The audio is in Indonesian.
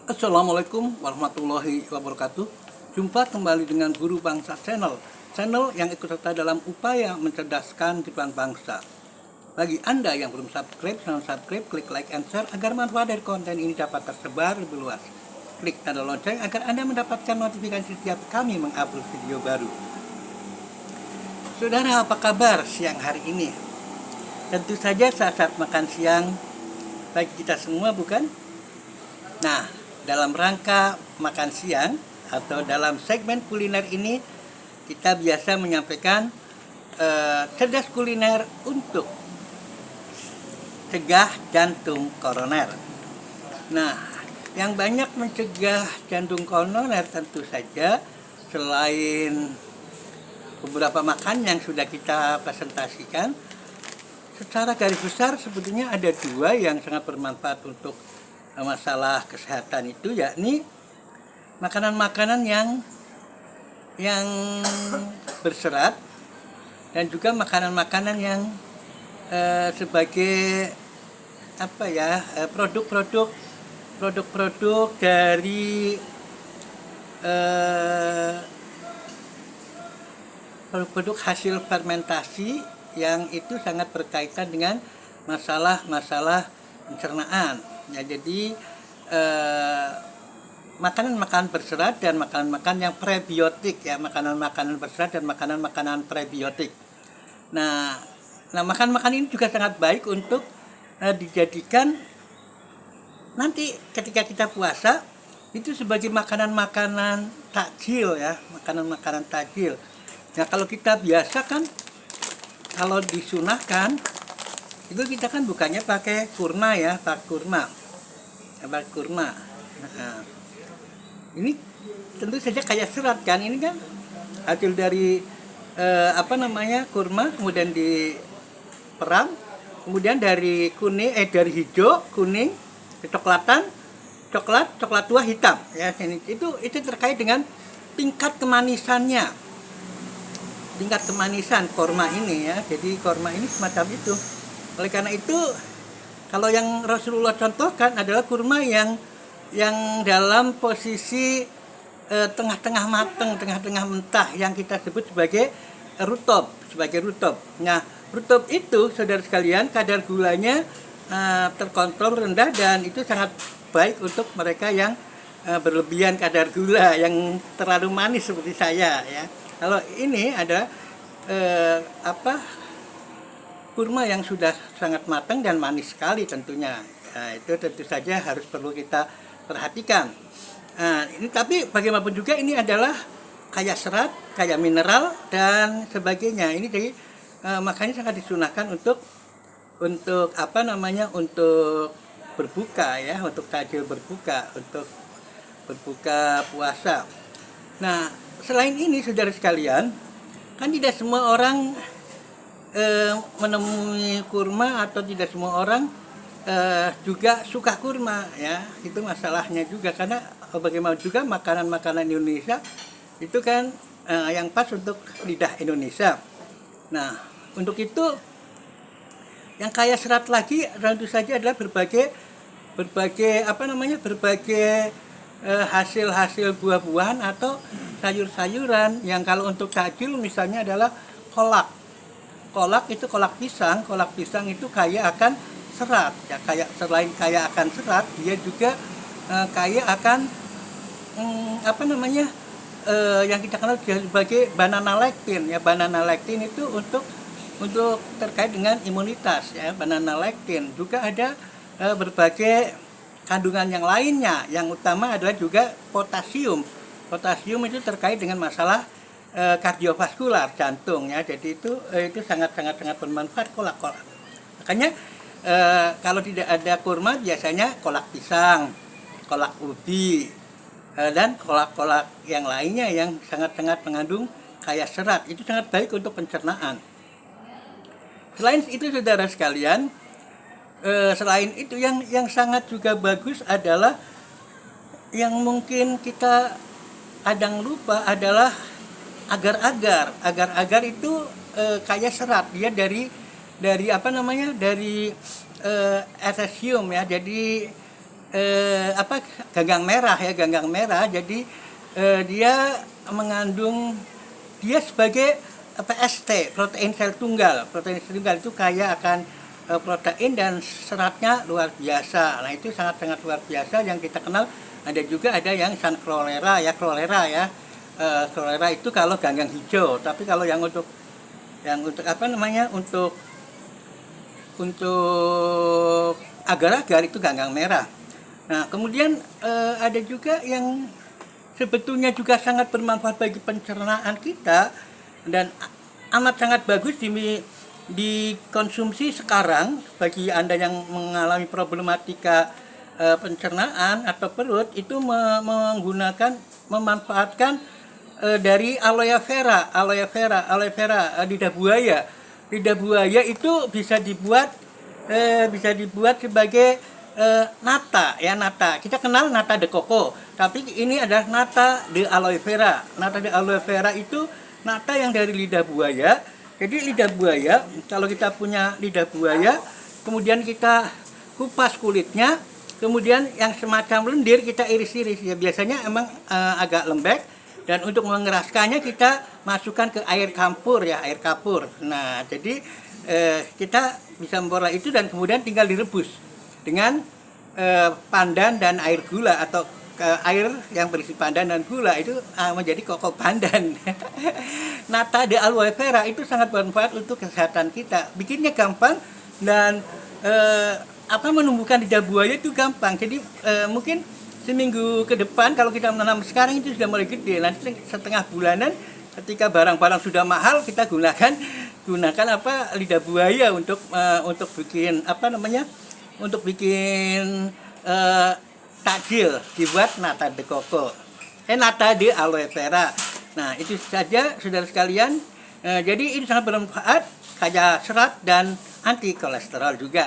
Assalamualaikum warahmatullahi wabarakatuh. Jumpa kembali dengan Guru Bangsa Channel yang ikut serta dalam upaya mencerdaskan kehidupan bangsa. Bagi Anda yang belum subscribe, silahkan subscribe, klik like and share agar manfaat dari konten ini dapat tersebar lebih luas. Klik tanda lonceng agar Anda mendapatkan notifikasi setiap kami mengupload video baru. Saudara, apa kabar siang hari ini? Tentu saja saat-saat makan siang bagi kita semua, bukan? Nah, dalam rangka makan siang atau dalam segmen kuliner ini kita biasa menyampaikan cerdas kuliner untuk cegah jantung koroner. Nah, yang banyak mencegah jantung koroner tentu saja selain beberapa makan yang sudah kita presentasikan, secara garis besar sebetulnya ada dua yang sangat bermanfaat untuk masalah kesehatan itu, yakni makanan-makanan yang berserat dan juga makanan-makanan yang sebagai produk-produk dari produk hasil fermentasi yang itu sangat berkaitan dengan masalah-masalah pencernaan. Ya, jadi makanan-makanan berserat dan makanan-makanan yang prebiotik, ya, makanan-makanan berserat dan makanan-makanan prebiotik. Nah, makan-makan ini juga sangat baik untuk dijadikan nanti ketika kita puasa itu sebagai makanan-makanan takjil, ya, makanan-makanan takjil. Nah, kalau kita biasa kan, kalau disunahkan itu kita kan bukannya pakai kurma, ya, pakai kurma. Nah, ini tentu saja kayak serat kan, ini kan hasil dari kurma, kemudian diperang, kemudian dari dari hijau, kuning, kecoklatan, coklat tua, hitam, ya. Itu terkait dengan tingkat kemanisan korma ini, ya. Jadi korma ini semacam itu. Oleh karena itu, kalau yang Rasulullah contohkan adalah kurma yang dalam posisi tengah-tengah matang, tengah-tengah mentah, yang kita sebut sebagai rutob. Nah, rutob itu, saudara sekalian, kadar gulanya terkontrol rendah, dan itu sangat baik untuk mereka yang berlebihan kadar gula, yang terlalu manis seperti saya, ya. Kalau ini ada kurma yang sudah sangat matang dan manis sekali tentunya. Nah, itu tentu saja harus perlu kita perhatikan. Nah, ini tapi bagaimanapun juga ini adalah kaya serat, kaya mineral dan sebagainya. Ini jadi makanya sangat disunahkan untuk berbuka, ya, untuk takjil berbuka, untuk berbuka puasa. Nah, selain ini, saudara sekalian, kan tidak semua orang menemui kurma, atau tidak semua orang juga suka kurma, ya. Itu masalahnya juga, karena bagaimana juga makanan-makanan Indonesia itu kan yang pas untuk lidah Indonesia. Nah, untuk itu yang kaya serat lagi tentu saja adalah berbagai hasil-hasil buah-buahan atau sayur-sayuran, yang kalau untuk takjil misalnya adalah kolak itu, kolak pisang itu kaya akan serat, ya. Selain kaya akan serat, dia juga kaya akan yang kita kenal sebagai banana lectin, ya. Banana lectin itu untuk terkait dengan imunitas, ya. Banana lectin juga ada berbagai kandungan yang lainnya, yang utama adalah juga potasium itu terkait dengan masalah kardiovaskular, jantung, ya. Jadi itu sangat bermanfaat kolak. Makanya kalau tidak ada kurma, biasanya kolak pisang, kolak ubi, dan kolak yang lainnya yang sangat mengandung kaya serat. Itu sangat baik untuk pencernaan. Selain itu, saudara sekalian, selain itu yang sangat juga bagus adalah yang mungkin kita kadang lupa adalah agar-agar itu kaya serat. Dia dari essentium, ya. Jadi apa, ganggang merah ya, ganggang merah. Jadi dia mengandung, dia sebagai PST, protein sel tunggal. Protein sel tunggal itu kaya akan protein dan seratnya luar biasa. Nah, itu sangat-sangat luar biasa yang kita kenal. Ada yang sunflower ya, chlorella ya. Chlorella itu kalau ganggang hijau, tapi kalau yang untuk apa namanya, untuk agar-agar itu ganggang merah. Nah, kemudian ada juga yang sebetulnya juga sangat bermanfaat bagi pencernaan kita dan amat sangat bagus dikonsumsi sekarang bagi Anda yang mengalami problematika pencernaan atau perut, itu memanfaatkan dari aloe vera, lidah buaya. Lidah buaya itu bisa dibuat sebagai nata ya, nata. Kita kenal nata de coco, tapi ini adalah nata de aloe vera. Nata de aloe vera itu nata yang dari lidah buaya. Jadi lidah buaya, kalau kita punya lidah buaya, kemudian kita kupas kulitnya, kemudian yang semacam lendir kita iris-iris ya, biasanya emang agak lembek, dan untuk mengeraskannya kita masukkan ke air campur ya, air kapur. Nah, jadi kita bisa memperoleh itu dan kemudian tinggal direbus dengan pandan dan air gula, atau air yang berisi pandan dan gula itu menjadi koko pandan. Nata de aloe vera itu sangat bermanfaat untuk kesehatan kita. Bikinnya gampang dan menumbuhkan lidah buaya itu gampang. Jadi mungkin seminggu ke depan kalau kita menanam sekarang itu sudah mulai gede. Nanti setengah bulanan ketika barang-barang sudah mahal, kita gunakan lidah buaya untuk bikin untuk bikin takjil, dibuat nata de coco, nata de aloe vera. Nah, itu saja saudara sekalian. Jadi ini sangat bermanfaat, kaya serat dan anti kolesterol juga.